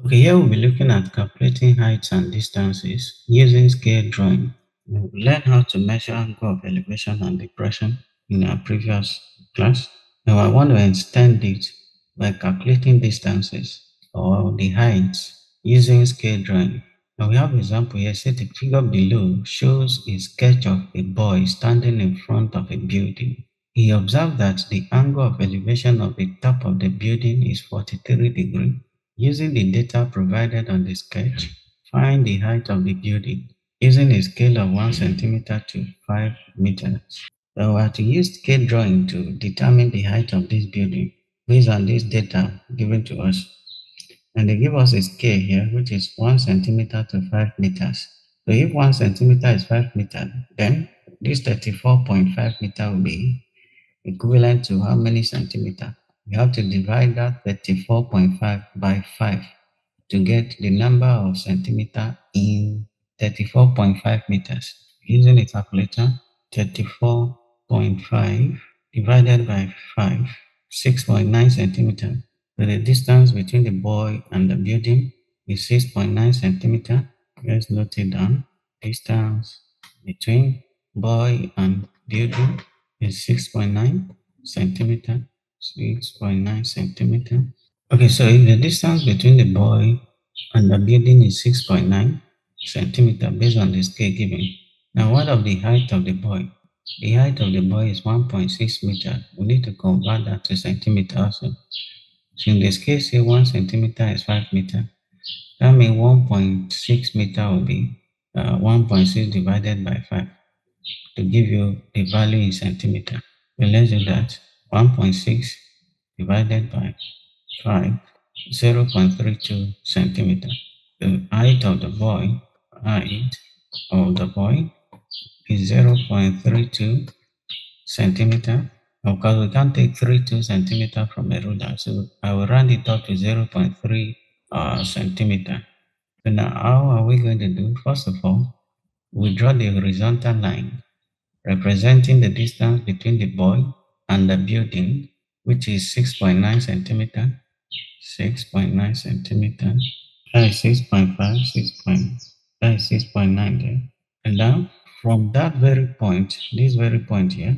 Okay, here we'll be looking at calculating heights and distances using scale drawing. We learned how to measure angle of elevation and depression in our previous class. Now I want to extend it by calculating distances or the heights using scale drawing. Now we have an example here. Say the figure below shows a sketch of a boy standing in front of a building. He observed that the angle of elevation of the top of the building is 43 degrees. Using the data provided on the sketch, find the height of the building using a scale of 1 centimeter to 5 meters. So we are to use scale drawing to determine the height of this building based on this data given to us. And they give us a scale here, which is 1 centimeter to 5 meters. So if 1 centimeter is 5 meters, then this 34.5 meter will be equivalent to how many centimeter? We have to divide that 34.5 by 5 to get the number of centimeter in 34.5 meters. Using a calculator, 34.5 divided by 5, 6.9 centimeter. So the distance between the boy and the building is 6.9 centimeter. Let's note it down. Distance between boy and building is 6.9 centimeter. 6.9 centimeter. Okay, so if the distance between the boy and the building is 6.9 centimeter based on the scale given. Now, what of the height of the boy? The height of the boy is 1.6 meter. We need to convert that to centimeter also. So in this case, say 1 centimeter is 5 meter. That means 1.6 meter will be 1.6 divided by 5 to give you the value in centimeter. So let's do that. 1.6 divided by 5, 0.32 centimeter. The height of the boy, height of the boy is 0.32 centimeter. Of course, we can't take 32 centimeter from a ruler, so I will round it up to 0.3 centimeter. So now, how are we going to do? First of all, we draw the horizontal line representing the distance between the boy and the building, which is 6.9 centimeter. 6.9 centimeter. That is 6.5, 6.9 there. And now, from that very point, this very point here,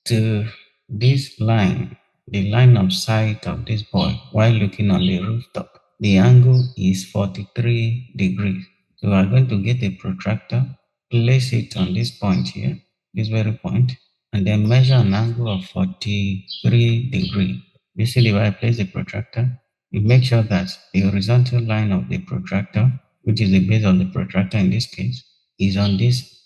to this line, the line of sight of this boy while looking on the rooftop, the angle is 43 degrees. So we are going to get a protractor, place it on this point here, this very point, and then measure an angle of 43 degrees. You see the way I place the protractor? You make sure that the horizontal line of the protractor, which is the base of the protractor in this case, is on this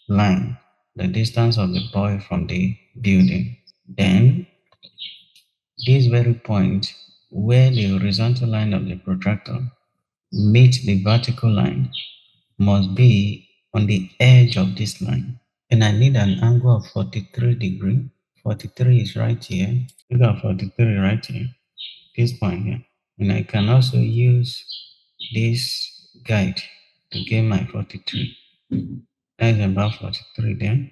line, the distance of the boy from the building. Then, this very point where the horizontal line of the protractor meets the vertical line must be on the edge of this line. And I need an angle of 43 degree. 43 is right here. Look at 43 right here, this point here. And I can also use this guide to get my 43. That is about 43 there.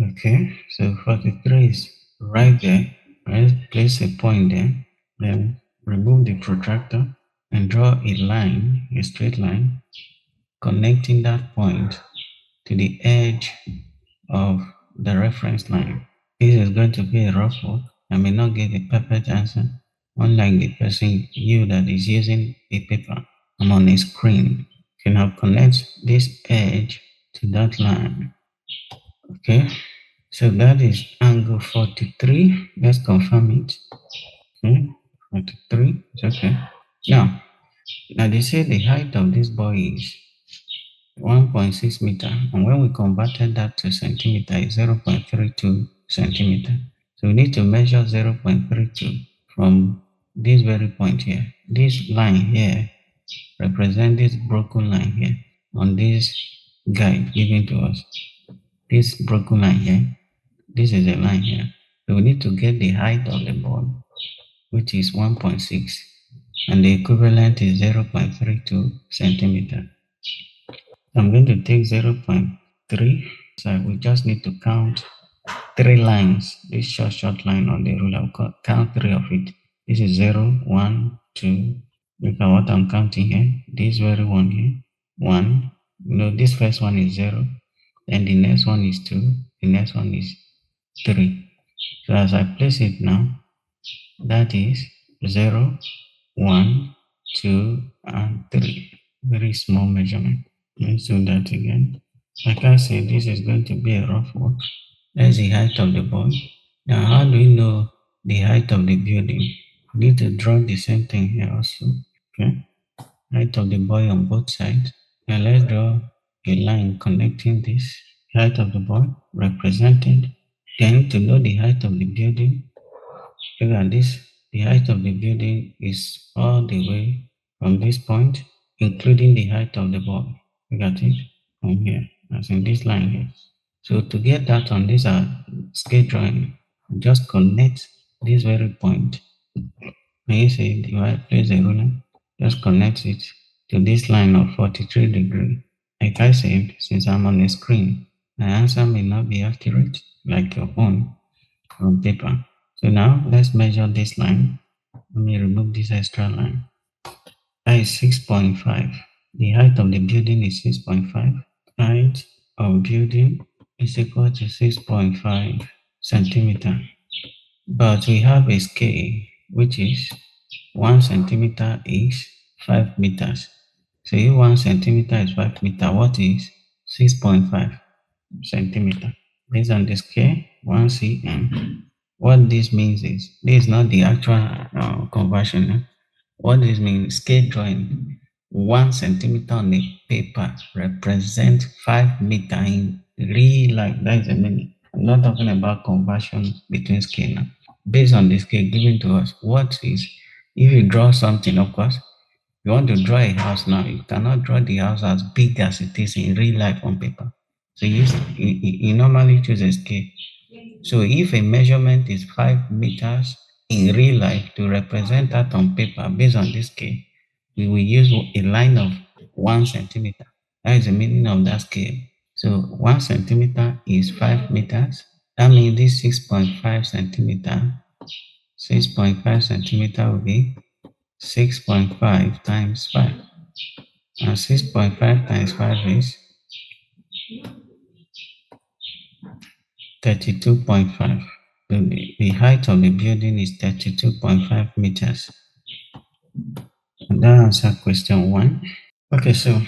Okay, so 43 is right there. Let's place a point there. Then remove the protractor and draw a line, a straight line, connecting that point to the edge of the reference line. This is going to be a rough work. I may not get a perfect answer, unlike the person you that is using a paper. I'm on a screen. You can now connect this edge to that line. Okay, so that is angle 43. Let's confirm it. Okay, 43 is okay. Now they say the height of this boy is 1.6 meter, and when we converted that to centimeter, is 0.32 centimeter. So we need to measure 0.32 from this very point here. This line here represents this broken line here on this guide given to us. This broken line here, this is a line here. So we need to get the height of the ball, which is 1.6, and the equivalent is 0.32 centimeter. I'm going to take 0.3. So we just need to count 3 lines. This short line on the ruler, we'll count 3 of it. This is 0, 1, 2, Look at what I'm counting here. This very one here. One. This first one is zero. Then the next one is two. The next one is three. So as I place it now, that is zero, one, two, and three. Very small measurement. Let's do that again. Like I said, this is going to be a rough work. That's the height of the boy. Now, how do we know the height of the building? We need to draw the same thing here also. Okay. Height of the boy on both sides. Now let's draw a line connecting this height of the boy represented. Then to know the height of the building, look at this. The height of the building is all the way from this point, including the height of the boy. Look at it from here, as in this line here. So to get that on this scale drawing, just connect this very point. When you say divide, place a ruler, just connect it to this line of 43 degree. Like I said, since I'm on a screen, my answer may not be accurate like your own on paper. So now let's measure this line. Let me remove this extra line. That is 6.5. The height of the building is 6.5. Height of building is equal to 6.5 centimeter. But we have a scale which is 1 centimeter is 5 meters. So if 1 centimeter is 5 meter, what is 6.5 centimeter? Based on the scale, 1 cm. What this means is, this is not the actual conversion. What this means, scale drawing, 1 centimeter on a paper represents 5 meter in real life. That is a meaning. I'm not talking about conversion between scale now. Based on the scale given to us, what is, if you draw something, of course, you want to draw a house now, you cannot draw the house as big as it is in real life on paper. So you normally choose a scale. So if a measurement is 5 meters in real life, to represent that on paper based on this scale, we will use a line of 1 centimeter. That is the meaning of that scale. So 1 centimeter is 5 meters. That means this 6.5 centimeter, 6.5 centimeter will be 6.5 times 5. And 6.5 times 5 is 32.5. The height of the building is 32.5 meters. And that answers question 1. Okay, so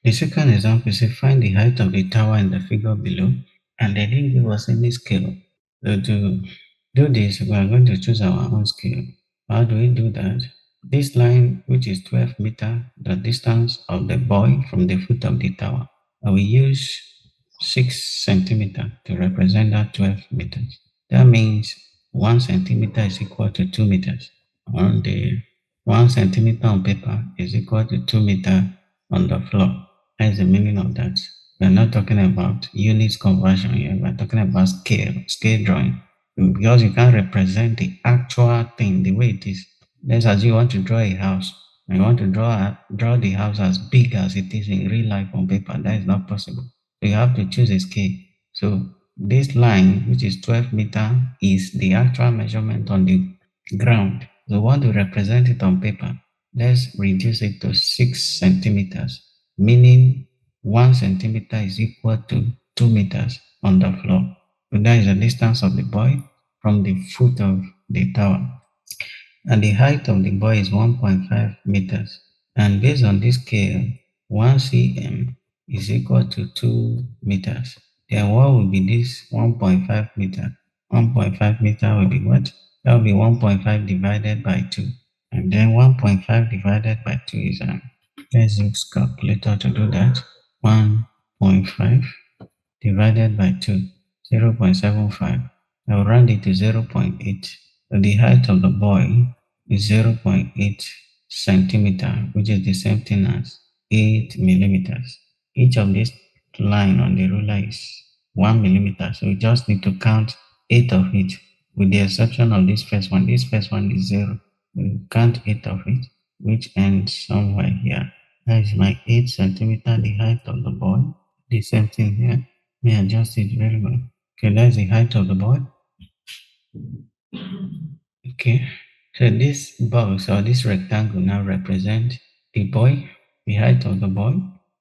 the second example is find the height of the tower in the figure below, and they didn't give us any scale. So to do this, we are going to choose our own scale. How do we do that? This line, which is 12 meter, the distance of the boy from the foot of the tower, I will use 6 centimeter to represent that 12 meters. That means 1 centimeter is equal to 2 meters. On the 1 centimeter on paper is equal to 2 meter on the floor. That is the meaning of that. We're not talking about units conversion here. We're talking about scale drawing. Because you can't represent the actual thing the way it is. Let's assume you want to draw a house. And you want to draw the house as big as it is in real life on paper. That is not possible. So you have to choose a scale. So this line, which is 12 meter, is the actual measurement on the ground. So we want to represent it on paper. Let's reduce it to 6 centimeters, meaning 1 centimeter is equal to 2 meters on the floor. So that is the distance of the boy from the foot of the tower. And the height of the boy is 1.5 meters. And based on this scale, 1 cm is equal to 2 meters. Then what will be this 1.5 meter? 1.5 meter will be what? That will be 1.5 divided by 2. And then 1.5 divided by 2 is, let's use calculator to do that. 1.5 divided by 2, 0.75. I'll round it to 0.8. So the height of the boy is 0.8 centimeter, which is the same thing as 8 millimeters. Each of these line on the ruler is 1 millimeter, so you just need to count 8 of it, with the exception of this first one. This first one is 0. We count 8 of it, which ends somewhere here. That is my 8 centimeter, the height of the boy. The same thing here. Let me adjust it very well. Okay, that's the height of the boy. Okay, So this box or this rectangle now represent the boy, the height of the boy,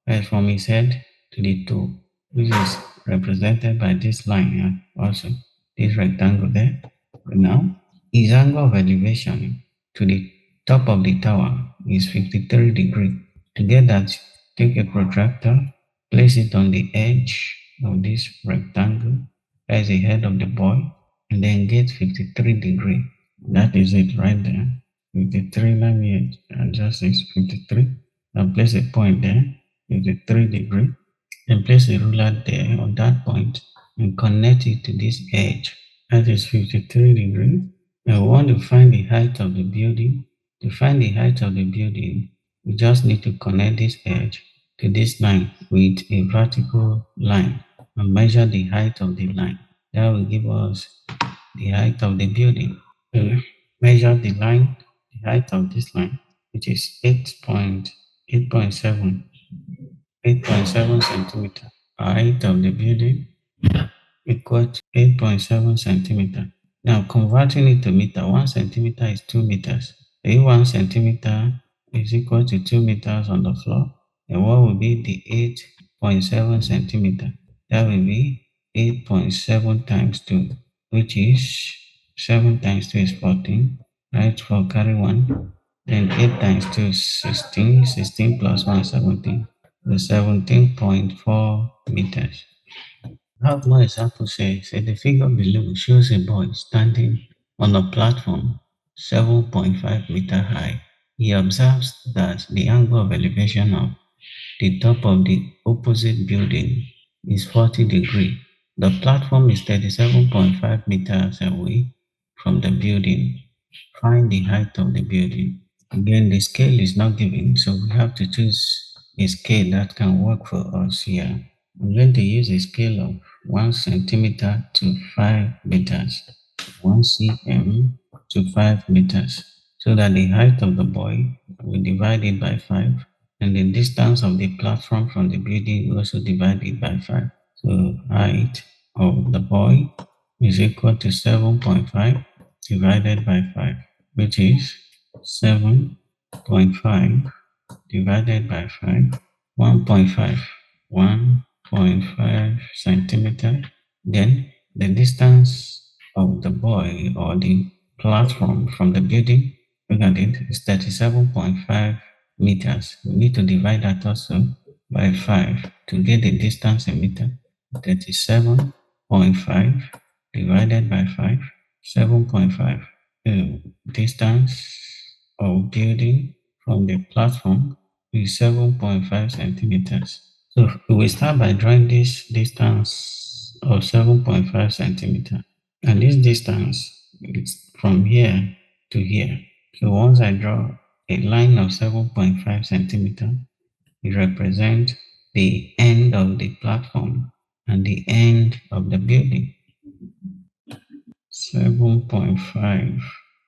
right from his head to the toe, which is represented by this line here also, this rectangle there. But now, his angle of elevation to the top of the tower is 53 degrees. To get that, take a protractor, place it on the edge of this rectangle, as the head of the boy, and then get 53 degrees. That is it right there. 53, let me adjust this 53. Now place a point there, 53 degree, and place a ruler there on that point and connect it to this edge. That is 53 degree. Now we want to find the height of the building. To find the height of the building, we just need to connect this edge to this line with a vertical line and measure the height of the line. That will give us the height of the building. Measure the line, the height of this line, which is 8.7 centimeter. Height of the building equal to 8.7 centimeter. Now converting it to meter, 1 centimeter is 2 meters. If 1 centimeter is equal to 2 meters on the floor, then what will be the 8.7 centimeter? That will be 8.7 times 2, which is 7 times 2 is 14, right? For carry 1. Then 8 times 2 is 16, 16 plus 1 is 17, so 17.4 meters. Have more example say the figure below shows a boy standing on a platform 7.5-meter high. He observes that the angle of elevation of the top of the opposite building is 40 degrees. The platform is 37.5 meters away from the building. Find the height of the building. Again, the scale is not given, so we have to choose a scale that can work for us here. I'm going to use a scale of 1 centimeter to 5 meters, 1 cm to 5 meters, so that the height of the boy will divide it by 5, and the distance of the platform from the building will also divide it by 5. So height of the boy is equal to 7.5 divided by 5, which is 7.5 divided by 5, 1.5, 1.5 centimeter. Then the distance of the boy or the platform from the building, look at it, is 37.5 meters. We need to divide that also by 5 to get the distance in meter. 37.5 divided by 5, 7.5. The distance of building from the platform is 7.5 centimeters. So we will start by drawing this distance of 7.5 centimeter. And this distance is from here to here. So once I draw a line of 7.5 centimeter, it represents the end of the platform and the end of the building. 7.5,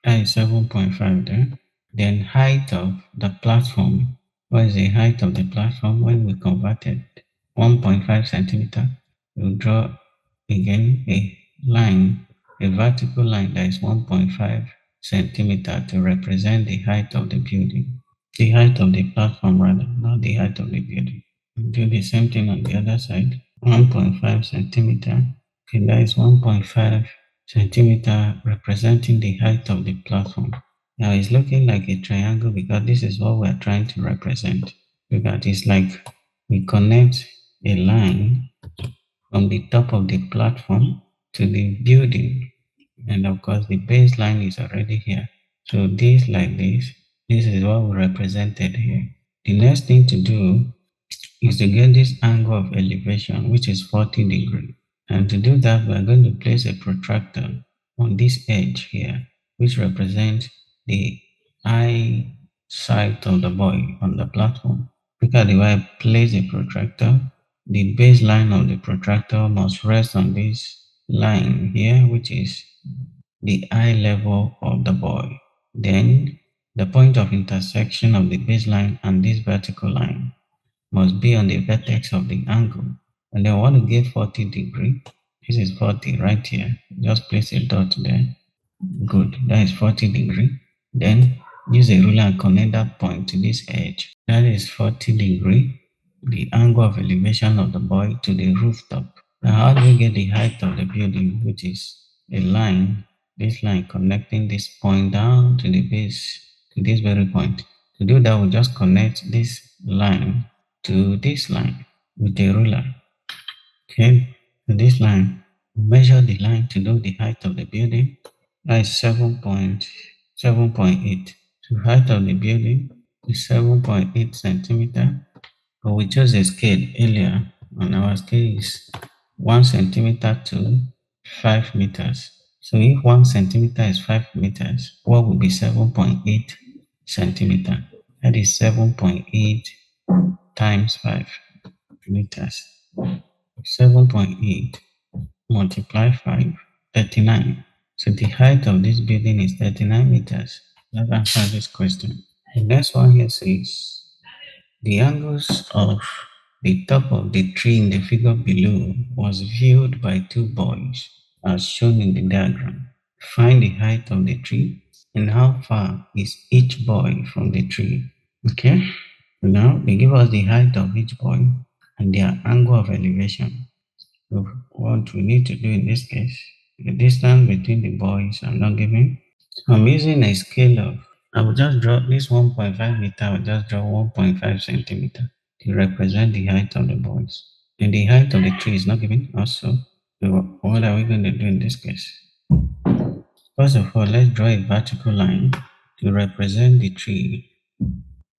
that is 7.5 there. Then height of the platform. What is the height of the platform when we converted 1.5 centimeter? We'll draw again a line, a vertical line that is 1.5 centimeter to represent the height of the building. The height of the platform rather, not the height of the building. We'll do the same thing on the other side. 1.5 centimeter. Okay, that is 1.5 centimeter representing the height of the platform. Now it's looking like a triangle because this is what we're trying to represent. Look at it's like we connect a line from the top of the platform to the building. And of course the baseline is already here. So this like this is what we represented here. The next thing to do is to get this angle of elevation, which is 40 degrees. And to do that, we're going to place a protractor on this edge here, which represents the eye sight of the boy on the platform. Look at the way I place the protractor. The baseline of the protractor must rest on this line here, which is the eye level of the boy. Then the point of intersection of the baseline and this vertical line must be on the vertex of the angle. And then I want to get 40 degree. This is 40 right here. Just place a dot there. Good. That is 40 degree. Then use a ruler and connect that point to this edge. That is 40 degree, the angle of elevation of the boy to the rooftop. Now how do we get the height of the building, which is a line, this line connecting this point down to the base, to this very point. To do that, we just connect this line to this line with a ruler. Okay, to this line, measure the line to know the height of the building. That is 7.8. The height of the building is 7.8 centimeter. But we chose a scale earlier, and our scale is 1 centimeter to 5 meters. So if 1 centimeter is 5 meters, what would be 7.8 centimeter? That is 7.8 times 5 meters. 7.8 multiply 5, 39. So the height of this building is 39 meters. Let's answer this question. The next one here says, the angles of the top of the tree in the figure below was viewed by two boys as shown in the diagram. Find the height of the tree and how far is each boy from the tree. Okay, now they give us the height of each boy and their angle of elevation. So what we need to do in this case, the distance between the boys are not given. So I'm using a scale of, I will just draw this 1.5 meter, I will just draw 1.5 centimeter to represent the height of the boys. And the height of the tree is not given also. So what are we going to do in this case? First of all, let's draw a vertical line to represent the tree.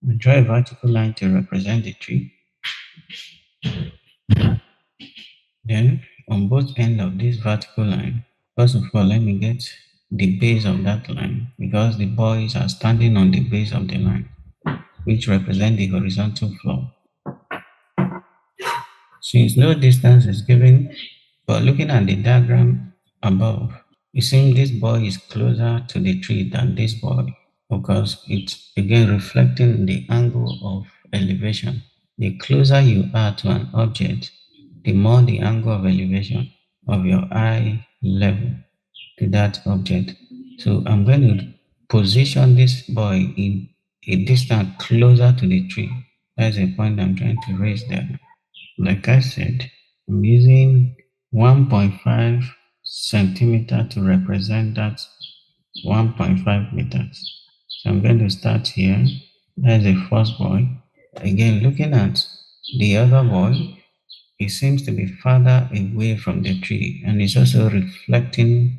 We draw a vertical line to represent the tree. Then on both ends of this vertical line, first of all, let me get the base of that line because the boys are standing on the base of the line, which represent the horizontal floor. Since no distance is given, but looking at the diagram above, it seems this boy is closer to the tree than this boy because it's again reflecting the angle of elevation. The closer you are to an object, the more the angle of elevation of your eye level to that object. So I'm going to position this boy in a distance closer to the tree. That's the point I'm trying to raise there. Like I said, I'm using 1.5 centimeter to represent that 1.5 meters. So I'm going to start here. That's the first boy. Again, looking at the other boy, it seems to be farther away from the tree and it's also reflecting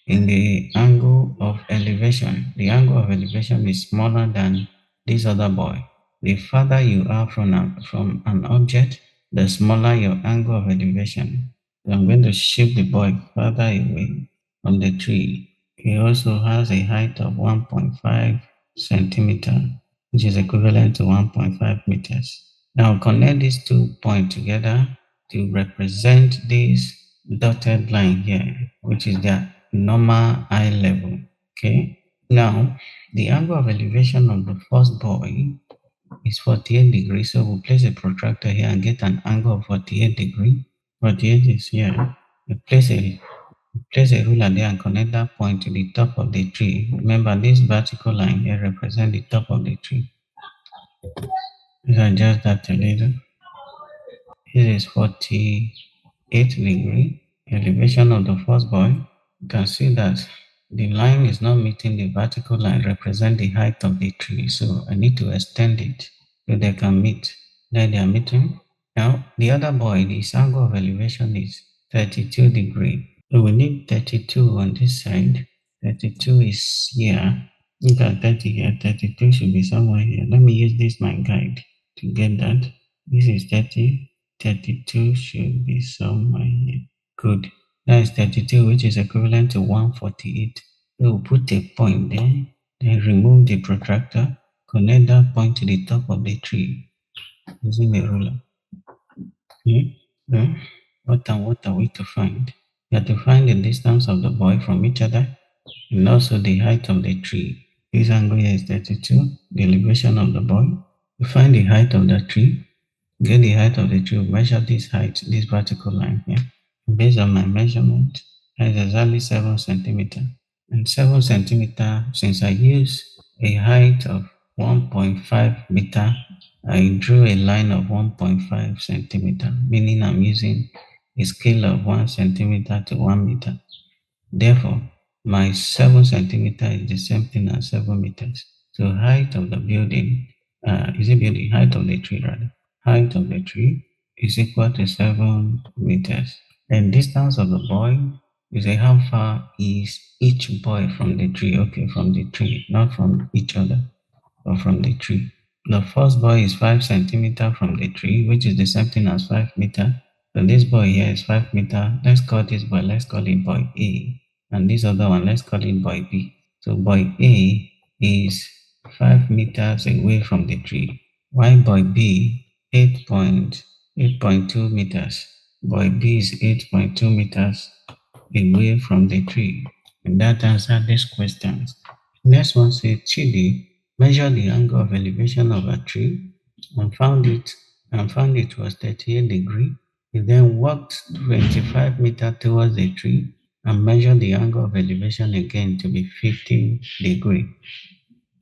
in the angle of elevation. The angle of elevation is smaller than this other boy. The farther you are from an object, the smaller your angle of elevation. So I'm going to shift the boy further away from the tree. He also has a height of 1.5 centimeter, which is equivalent to 1.5 meters. Now connect these 2 points together to represent this dotted line here, which is the normal eye level. Okay. Now, the angle of elevation of the first boy is 48 degrees. So we'll place a protractor here and get an angle of 48 degrees. 48 is here. We place a ruler there and connect that point to the top of the tree. Remember, this vertical line here represents the top of the tree. Let's adjust that a little. This is 48 degree elevation of the first boy. You can see that the line is not meeting the vertical line represent the height of the tree. So I need to extend it so they can meet. Then they are meeting. Now the other boy, the angle of elevation is 32 degree. So we need 32 on this side. 32 is here. Look at 30 here. 32 should be somewhere here. Let me use this my guide to get that. This is 30. 32 should be somewhere here. Good. That is 32, which is equivalent to 148. We will put a point there, then remove the protractor, connect that point to the top of the tree using a ruler. Okay. Then, what are we to find? We have to find the distance of the boy from each other and also the height of the tree. This angle here is 32, the elevation of the boy. We find the height of the tree, get the height of the tree, measure this height, this vertical line here. Based on my measurement, that is exactly 7 centimeters. And 7 centimeter, since I use a height of 1.5 meter, I drew a line of 1.5 centimeter, meaning I'm using a scale of 1 centimeter to 1 meter. Therefore, my 7 centimeter is the same thing as 7 meters. So height of the building, is it building? Height of the tree rather. Height of the tree is equal to 7 meters. And distance of the boy, you say how far is each boy from the tree? Okay, from the tree, not from each other, but from the tree. The first boy is 5 centimeter from the tree, which is the same thing as 5 meter. So this boy here is 5 meter. Let's call this boy, let's call it boy A. And this other one, let's call it boy B. So boy A is 5 meters away from the tree, while boy B 8.2 meters. Boy B is 8.2 meters away from the tree. And that answers this question. Next one says Chidi measured the angle of elevation of a tree and found it was 38 degree. He then walked 25 meters towards the tree and measured the angle of elevation again to be 50 degree.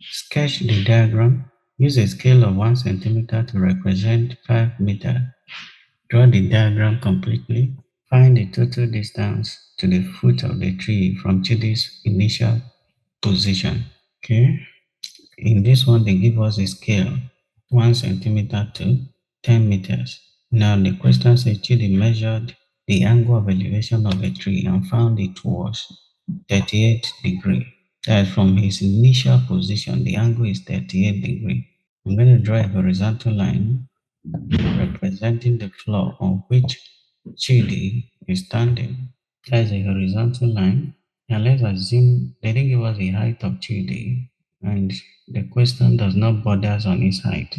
Sketch the diagram. Use a scale of 1 centimeter to represent 5 meters. Draw the diagram completely. Find the total distance to the foot of the tree from Chidi's initial position. Okay. In this one, they give us a scale 1 centimeter to 10 meters. Now, the question says Chidi measured the angle of elevation of a tree and found it was 38 degree. That is from his initial position, the angle is 38 degree. I'm going to draw a horizontal line representing the floor on which Chidi is standing. That is a horizontal line. Now let's assume they didn't give us the height of Chidi and the question does not bother us on his height.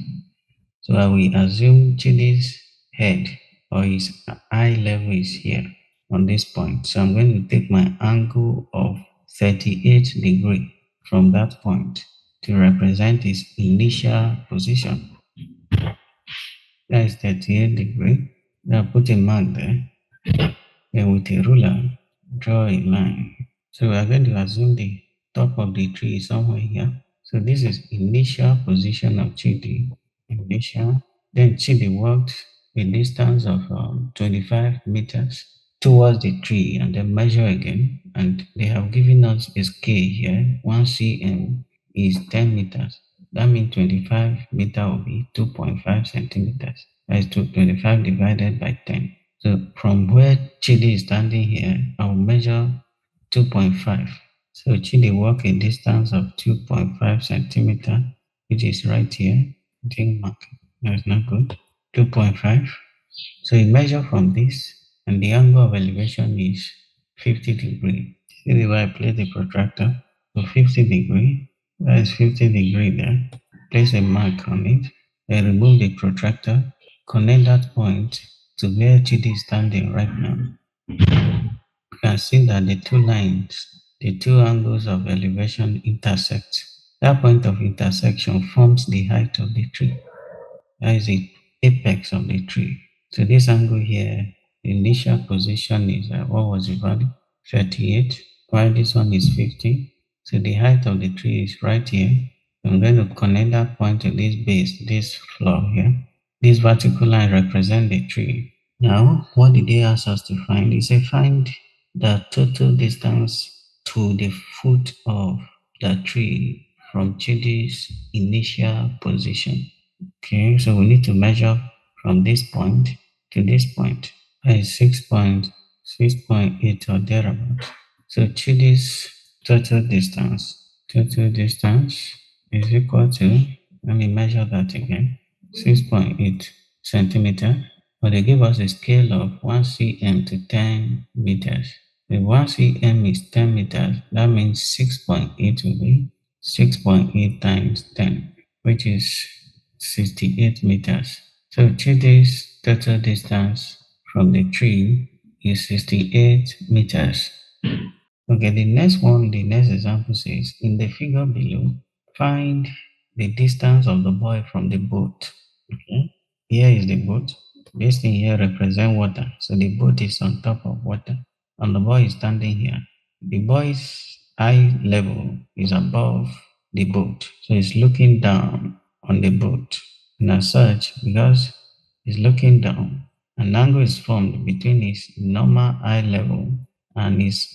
So I will assume Chidi's head or his eye level is here on this point. So I'm going to take my angle of 38 degree from that point to represent his initial position. That is 38 degree. Now put a mark there. Then with a ruler, draw a line. So we are going to assume the top of the tree is somewhere here. So this is initial position of Chidi. Initial. Then Chidi walked a distance of 25 meters towards the tree and then measure again. And they have given us a scale here. 1 cm is 10 meters. That means 25 meter will be 2.5 centimeters. That is 25 divided by 10. So from where Chidi is standing here, I'll measure 2.5. So Chidi walk a distance of 2.5 centimeter, which is right here. I think mark. That's not good. 2.5. So you measure from this, and the angle of elevation is 50 degree. See where I place the protractor? So 50 degree. That is 50 degree there. Place a mark on it. Then remove the protractor. Connect that point to where Chidi is standing right now. You can see that the two lines, the two angles of elevation intersect. That point of intersection forms the height of the tree. That is the apex of the tree. So this angle here, the initial position is, what was the value? 38, while this one is 50. So the height of the tree is right here. I'm going to connect that point to this base, this floor here. This vertical line represents the tree. Now, what did they ask us to find? They say find the total distance to the foot of the tree from Chidi's initial position. Okay, so we need to measure from this point to this point. That is 6.8 or thereabouts. So Chidi's total distance is equal to, let me measure that again, 6.8 centimeter. But they give us a scale of 1 cm to 10 meters. If 1 cm is 10 meters, that means 6.8 will be 6.8 times 10, which is 68 meters. So Chidi's total distance from the tree is 68 meters. Okay, the next example says, in the figure below, find the distance of the boy from the boat. Okay, here is the boat. This thing here represents water. So the boat is on top of water, and the boy is standing here. The boy's eye level is above the boat. So it's looking down on the boat. And as such, because it's looking down, an angle is formed between his normal eye level and his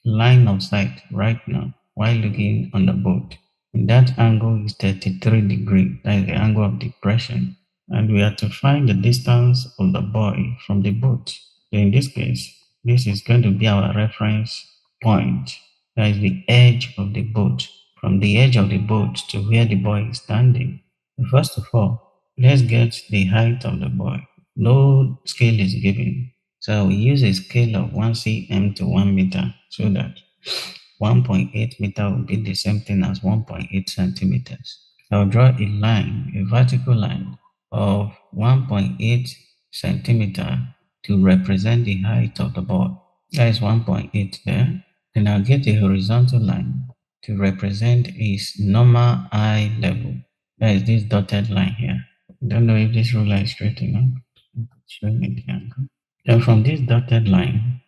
line of sight right now while looking on the boat. And that angle is 33 degrees. That is the angle of depression. And we have to find the distance of the boy from the boat. So in this case, this is going to be our reference point. That is the edge of the boat. From the edge of the boat to where the boy is standing. First of all, let's get the height of the boy. No scale is given. So we use a scale of 1 cm to 1 meter so that 1.8 meter will be the same thing as 1.8 centimeters. I'll draw a line, a vertical line of 1.8 centimeter to represent the height of the boy. That is 1.8 there. Then I'll get a horizontal line to represent his normal eye level. That is this dotted line here. I don't know if this ruler is straight enough. Show me the angle. Then from this dotted line,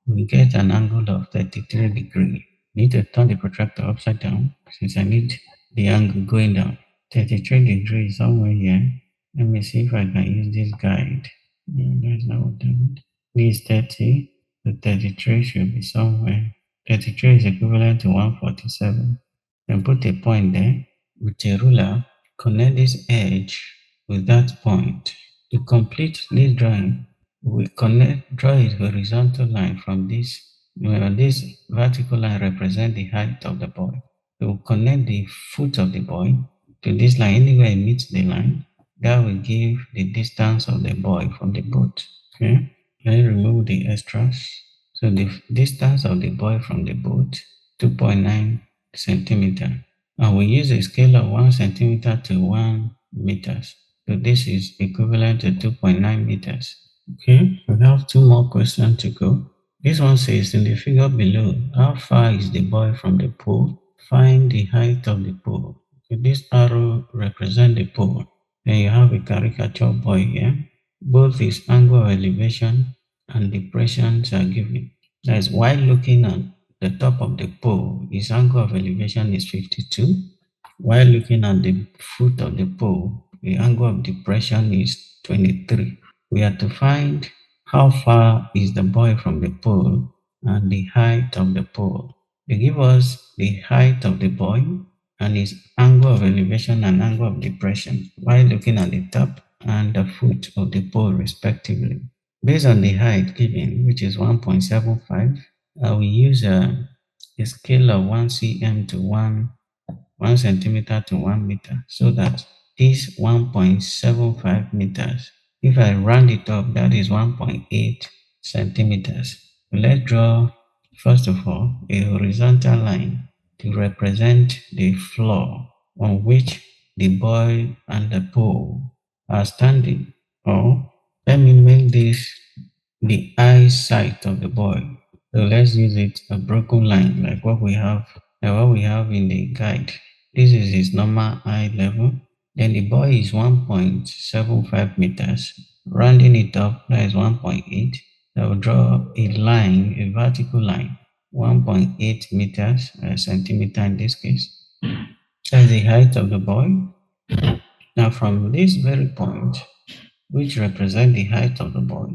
we get an angle of 33 degrees. Need to turn the protractor upside down since I need the angle going down. 33 degrees somewhere here. Let me see if I can use this guide. No, that's not what I want. This is 30. The 33 should be somewhere. 33 is equivalent to 147. Then put a point there. With a ruler, connect this edge with that point. To complete this drawing, we draw a horizontal line from this. This vertical line represents the height of the boy. We will connect the foot of the boy to this line. Anywhere it meets the line, that will give the distance of the boy from the boat. Okay, then remove the extras. So the distance of the boy from the boat, 2.9 centimeter. And we use a scale of 1 centimeter to 1 meters. So this is equivalent to 2.9 meters. Okay, we have two more questions to go. This one says in the figure below, how far is the boy from the pole? Find the height of the pole. Okay, this arrow represents the pole. Then you have a caricature boy here. Both his angle of elevation and depressions are given. That's while looking at the top of the pole, his angle of elevation is 52. While looking at the foot of the pole, the angle of depression is 23. We have to find how far is the boy from the pole and the height of the pole. They give us the height of the boy and his angle of elevation and angle of depression while looking at the top and the foot of the pole respectively. Based on the height given, which is 1.75, we use a scale of 1 cm to 1 centimeter to 1 meter, so that this 1.75 meters, if I round it up, that is 1.8 centimeters. Let's draw, first of all, a horizontal line to represent the floor on which the boy and the pole are standing. Or let me make this the eyesight of the boy. So let's use it a broken line like what we have in the guide. This is his normal eye level. Then the boy is 1.75 meters. Rounding it up, that is 1.8. I will draw a line, a vertical line, 1.8 meters, a centimeter in this case. That's the height of the boy. Now from this very point, which represent the height of the boy,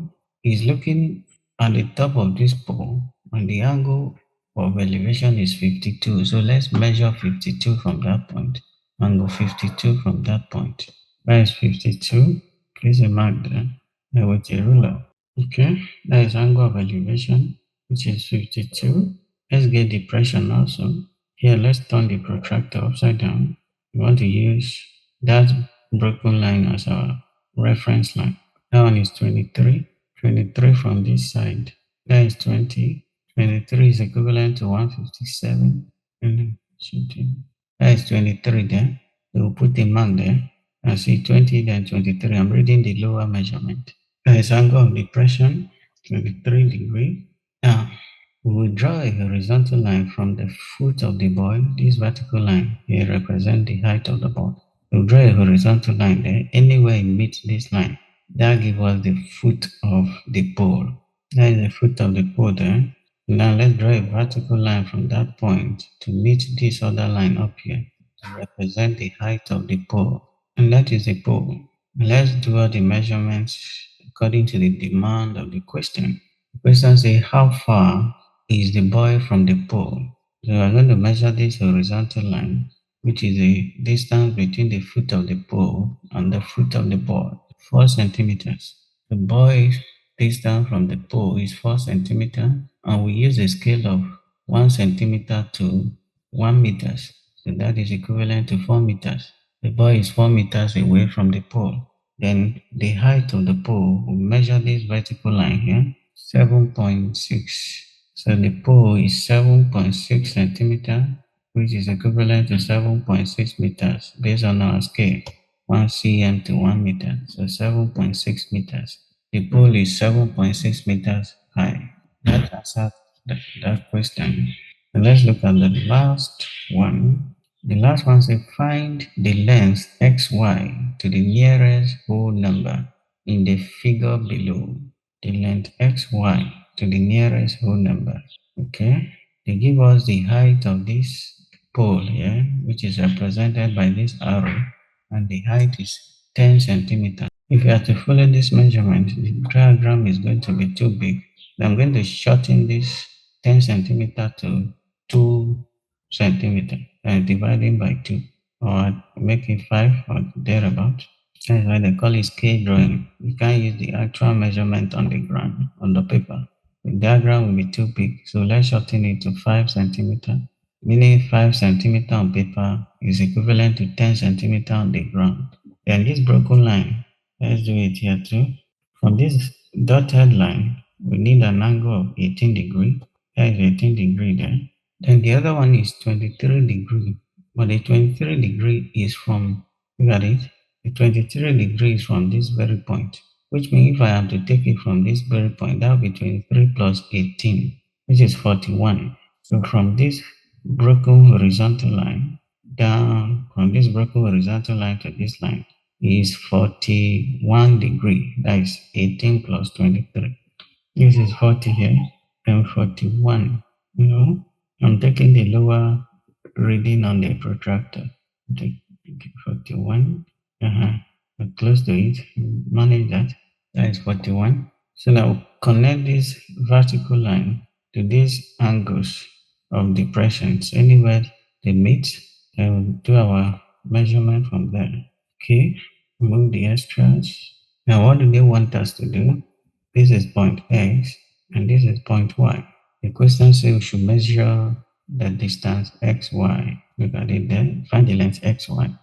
is looking at the top of this pole and the angle of elevation is 52. So let's measure 52 from that point. Angle 52 from that point. That is 52. Place a mark there. Now with a ruler. Okay, that is angle of elevation, which is 52. Let's get depression also. Here, let's turn the protractor upside down. We want to use that broken line as our reference line. That one is 23. 23 from this side. That is 20. 23 is equivalent to 157. That is 23 there. We will put the mark there. I see 20 then 23. I'm reading the lower measurement. That is angle of depression, 23 degree. Now, we will draw a horizontal line from the foot of the boy. This vertical line here represents the height of the boy. We'll draw a horizontal line there. Anywhere it meets this line, that gives us the foot of the pole. That is the foot of the pole there. Now let's draw a vertical line from that point to meet this other line up here to represent the height of the pole. And that is the pole. Let's do all the measurements according to the demand of the question. The question says, how far is the boy from the pole? So we're going to measure this horizontal line, which is the distance between the foot of the pole and the foot of the boy, 4 centimeters. The boy's distance from the pole is 4 centimeters, and we use a scale of 1 centimeter to 1 meters. So that is equivalent to 4 meters. The boy is 4 meters away from the pole. Then the height of the pole, we measure this vertical line here, 7.6. So the pole is 7.6 centimeter, which is equivalent to 7.6 meters based on our scale, 1 cm to 1 meter. So 7.6 meters. The pole is 7.6 meters high. That answers that question. And let's look at the last one. The last one says find the length xy to the nearest whole number in the figure below. The length xy to the nearest whole number. Okay, they give us the height of this pole here, which is represented by this arrow, and the height is 10 centimeters. If you are to follow this measurement, the diagram is going to be too big. I'm going to shorten this 10 centimeter to 2 centimeter and dividing by 2, or make it 5 or thereabout. That's why they call it scale drawing. You can't use the actual measurement on the ground, on the paper. The diagram will be too big, so let's shorten it to 5 centimeter, meaning 5 centimeter on paper is equivalent to 10 centimeter on the ground. Then this broken line, let's do it here too. From this dotted line, we need an angle of 18 degree. There is 18 degree there. Then the other one is 23 degree, but the 23 degree is from, look at it, the 23 degrees from this very point, which means if I am to take it from this very point, that will be 23 plus 18, which is 41. So from this broken horizontal line down, from this broken horizontal line to this line is 41 degree. That is 18 plus 23. This is 40 here and 41. You know, I'm taking the lower reading on the protractor. Take 41. But close to it. Manage that. That is 41. So now connect this vertical line to these angles of depressions. Anywhere they meet, then we'll do our measurement from there. Okay, remove the extras. Now what do they want us to do? This is point X and this is point Y. The question says we should measure the distance XY. Look at it there. Find the length XY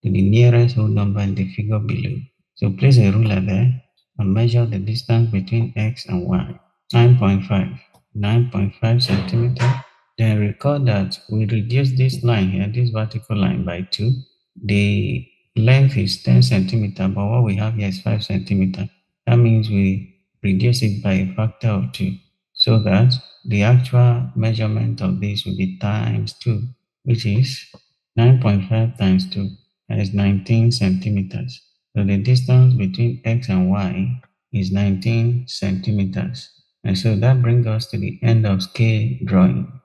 to the nearest whole number in the figure below. So place a ruler there and measure the distance between X and Y. 9.5. 9.5 centimeter. Then recall that we reduce this line here, this vertical line by 2. The length is 10 centimeter, but what we have here is 5 centimeter. That means we reduce it by a factor of 2, so that the actual measurement of this will be times 2, which is 9.5 times 2, that is 19 centimeters. So the distance between X and Y is 19 centimeters. And so that brings us to the end of scale drawing.